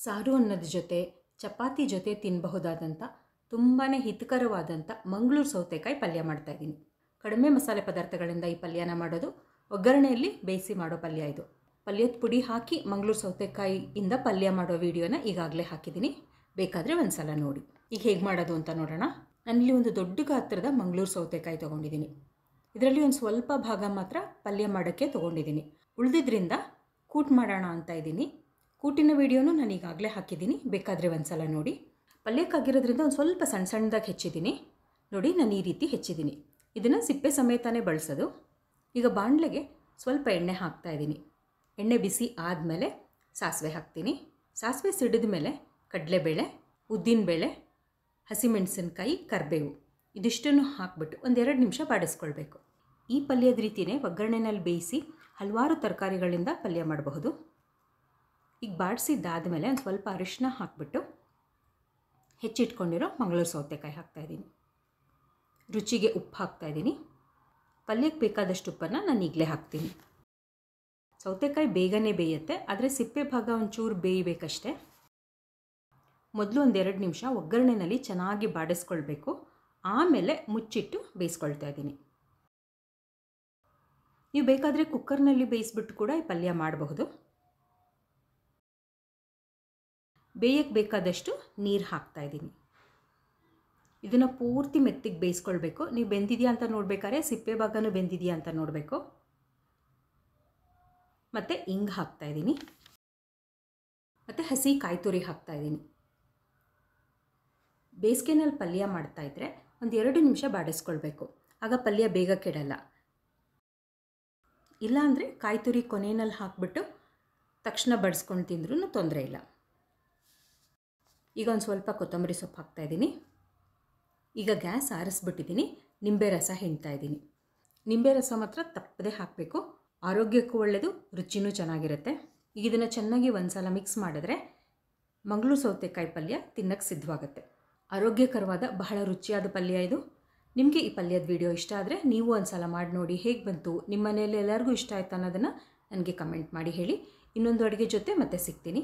ಸಾರು ಅನ್ನದ ಜೊತೆ ಚಪಾತಿ ಜೊತೆ ತಿನ್ನಬಹುದಾದಂಥ ತುಂಬಾ ಹಿತಕರವಾದಂಥ ಮಂಗಳೂರು ಸೌತೆಕಾಯಿ ಪಲ್ಯ ಮಾಡ್ತಾಯಿದ್ದೀನಿ. ಕಡಿಮೆ ಮಸಾಲೆ ಪದಾರ್ಥಗಳಿಂದ ಈ ಪಲ್ಯನ ಮಾಡೋದು. ಒಗ್ಗರಣೆಯಲ್ಲಿ ಬೇಯಿಸಿ ಮಾಡೋ ಪಲ್ಯ ಇದು. ಪಲ್ಯದ ಪುಡಿ ಹಾಕಿ ಮಂಗಳೂರು ಸೌತೆಕಾಯಿಯಿಂದ ಪಲ್ಯ ಮಾಡೋ ವಿಡಿಯೋನ ಈಗಾಗಲೇ ಹಾಕಿದ್ದೀನಿ, ಬೇಕಾದರೆ ಒಂದು ಸಲ ನೋಡಿ. ಈಗ ಹೇಗೆ ಮಾಡೋದು ಅಂತ ನೋಡೋಣ. ನಾನಿಲ್ಲಿ ಒಂದು ದೊಡ್ಡ ಗಾತ್ರದ ಮಂಗಳೂರು ಸೌತೆಕಾಯಿ ತೊಗೊಂಡಿದ್ದೀನಿ. ಇದರಲ್ಲಿ ಒಂದು ಸ್ವಲ್ಪ ಭಾಗ ಮಾತ್ರ ಪಲ್ಯ ಮಾಡೋಕ್ಕೆ ತೊಗೊಂಡಿದ್ದೀನಿ. ಉಳಿದಿದ್ರಿಂದ ಕೂಟ್ ಮಾಡೋಣ ಅಂತ ಇದ್ದೀನಿ. ಕೂಟಿನ ವಿಡಿಯೋನು ನಾನು ಈಗಾಗಲೇ ಹಾಕಿದ್ದೀನಿ, ಬೇಕಾದರೆ ಒಂದು ಸಲ ನೋಡಿ. ಪಲ್ಯಕ್ಕಾಗಿರೋದ್ರಿಂದ ಒಂದು ಸ್ವಲ್ಪ ಸಣ್ಣ ಸಣ್ಣದಾಗಿ ಹೆಚ್ಚಿದ್ದೀನಿ ನೋಡಿ. ನಾನು ಈ ರೀತಿ ಹೆಚ್ಚಿದ್ದೀನಿ. ಇದನ್ನು ಸಿಪ್ಪೆ ಸಮೇತನೇ ಬಳಸೋದು. ಈಗ ಬಾಣಲೆಗೆ ಸ್ವಲ್ಪ ಎಣ್ಣೆ ಹಾಕ್ತಾಯಿದ್ದೀನಿ. ಎಣ್ಣೆ ಬಿಸಿ ಆದಮೇಲೆ ಸಾಸಿವೆ ಹಾಕ್ತೀನಿ. ಸಾಸಿವೆ ಸಿಡಿದ ಮೇಲೆ ಕಡಲೆಬೇಳೆ, ಉದ್ದಿನಬೇಳೆ, ಹಸಿಮೆಣಸಿನ್ಕಾಯಿ, ಕರಿಬೇವು ಇದಿಷ್ಟನ್ನು ಹಾಕಿಬಿಟ್ಟು ಒಂದೆರಡು ನಿಮಿಷ ಬಾಡಿಸ್ಕೊಳ್ಬೇಕು. ಈ ಪಲ್ಯದ ರೀತಿಯೇ ಒಗ್ಗರಣೆನಲ್ಲಿ ಬೇಯಿಸಿ ಹಲವಾರು ತರಕಾರಿಗಳಿಂದ ಪಲ್ಯ ಮಾಡಬಹುದು. ಈಗ ಬಾಡಿಸಿದ್ದಾದಮೇಲೆ ಒಂದು ಸ್ವಲ್ಪ ಅರಿಶಿನ ಹಾಕಿಬಿಟ್ಟು ಹೆಚ್ಚಿಟ್ಕೊಂಡಿರೋ ಮಂಗಳೂರು ಸೌತೆಕಾಯಿ ಹಾಕ್ತಾಯಿದ್ದೀನಿ. ರುಚಿಗೆ ಉಪ್ಪು ಹಾಕ್ತಾಯಿದ್ದೀನಿ. ಪಲ್ಯಕ್ಕೆ ಬೇಕಾದಷ್ಟು ಉಪ್ಪನ್ನು ನಾನು ಈಗಲೇ ಹಾಕ್ತೀನಿ. ಸೌತೆಕಾಯಿ ಬೇಗನೆ ಬೇಯುತ್ತೆ, ಆದರೆ ಸಿಪ್ಪೆ ಭಾಗ ಒಂಚೂರು ಬೇಯಬೇಕಷ್ಟೆ. ಮೊದಲು ಒಂದೆರಡು ನಿಮಿಷ ಒಗ್ಗರಣೆಯಲ್ಲಿ ಚೆನ್ನಾಗಿ ಬಾಡಿಸ್ಕೊಳ್ಬೇಕು. ಆಮೇಲೆ ಮುಚ್ಚಿಟ್ಟು ಬೇಯಿಸ್ಕೊಳ್ತಾ ಇದ್ದೀನಿ. ನೀವು ಬೇಕಾದರೆ ಕುಕ್ಕರ್ನಲ್ಲಿ ಬೇಯಿಸ್ಬಿಟ್ಟು ಕೂಡ ಈ ಪಲ್ಯ ಮಾಡಬಹುದು. ಬೇಯಕ್ಕೆ ಬೇಕಾದಷ್ಟು ನೀರು ಹಾಕ್ತಾಯಿದ್ದೀನಿ. ಇದನ್ನು ಪೂರ್ತಿ ಮೆತ್ತಿಗೆ ಬೇಯಿಸ್ಕೊಳ್ಬೇಕು. ನೀವು ಬೆಂದಿದೆಯಾ ಅಂತ ನೋಡಬೇಕಾದ್ರೆ ಸಿಪ್ಪೆ ಭಾಗನೂ ಬೆಂದಿದೆಯಾ ಅಂತ ನೋಡಬೇಕು. ಮತ್ತು ಹಿಂಗೆ ಹಾಕ್ತಾಯಿದ್ದೀನಿ. ಮತ್ತು ಹಸಿ ಕಾಯಿ ತುರಿ ಹಾಕ್ತಾಯಿದ್ದೀನಿ. ಬೇಸಿಗೆನಲ್ಲಿ ಪಲ್ಯ ಮಾಡ್ತಾಯಿದ್ರೆ ಒಂದು 2 ನಿಮಿಷ ಬಾಡಿಸ್ಕೊಳ್ಬೇಕು. ಆಗ ಪಲ್ಯ ಬೇಗ ಕೆಡಲ್ಲ. ಇಲ್ಲಾಂದರೆ ಕಾಯಿ ತುರಿ ಕೊನೆಯಲ್ಲಿ ಹಾಕಿಬಿಟ್ಟು ತಕ್ಷಣ ಬಡಿಸ್ಕೊಂಡು ತಿಂದ್ರೂ ತೊಂದರೆ ಇಲ್ಲ. ಈಗ ಒಂದು ಸ್ವಲ್ಪ ಕೊತ್ತಂಬರಿ ಸೊಪ್ಪು ಹಾಕ್ತಾಯಿದ್ದೀನಿ. ಈಗ ಗ್ಯಾಸ್ ಆರಿಸ್ಬಿಟ್ಟಿದ್ದೀನಿ. ನಿಂಬೆ ರಸ ಹಿಂಡ್ತಾಯಿದ್ದೀನಿ. ನಿಂಬೆ ರಸ ಮಾತ್ರ ತಪ್ಪದೆ ಹಾಕಬೇಕು. ಆರೋಗ್ಯಕ್ಕೂ ಒಳ್ಳೆಯದು, ರುಚಿನೂ ಚೆನ್ನಾಗಿರುತ್ತೆ. ಈಗ ಇದನ್ನು ಚೆನ್ನಾಗಿ ಒಂದು ಸಲ ಮಿಕ್ಸ್ ಮಾಡಿದ್ರೆ ಮಂಗಳೂರು ಸೌತೆಕಾಯಿ ಪಲ್ಯ ತಿನ್ನಕ್ಕೆ ಸಿದ್ಧವಾಗುತ್ತೆ. ಆರೋಗ್ಯಕರವಾದ ಬಹಳ ರುಚಿಯಾದ ಪಲ್ಯ ಇದು. ನಿಮಗೆ ಈ ಪಲ್ಯದ ವಿಡಿಯೋ ಇಷ್ಟ ಆದರೆ ನೀವು ಒಂದು ಸಲ ಮಾಡಿ ನೋಡಿ. ಹೇಗೆ ಬಂತು, ನಿಮ್ಮ ಮನೆಯಲ್ಲಿ ಎಲ್ಲರಿಗೂ ಇಷ್ಟ ಆಯ್ತು ಅನ್ನೋದನ್ನು ನನಗೆ ಕಮೆಂಟ್ ಮಾಡಿ ಹೇಳಿ. ಇನ್ನೊಂದು ಅಡುಗೆ ಜೊತೆ ಮತ್ತೆ ಸಿಗ್ತೀನಿ.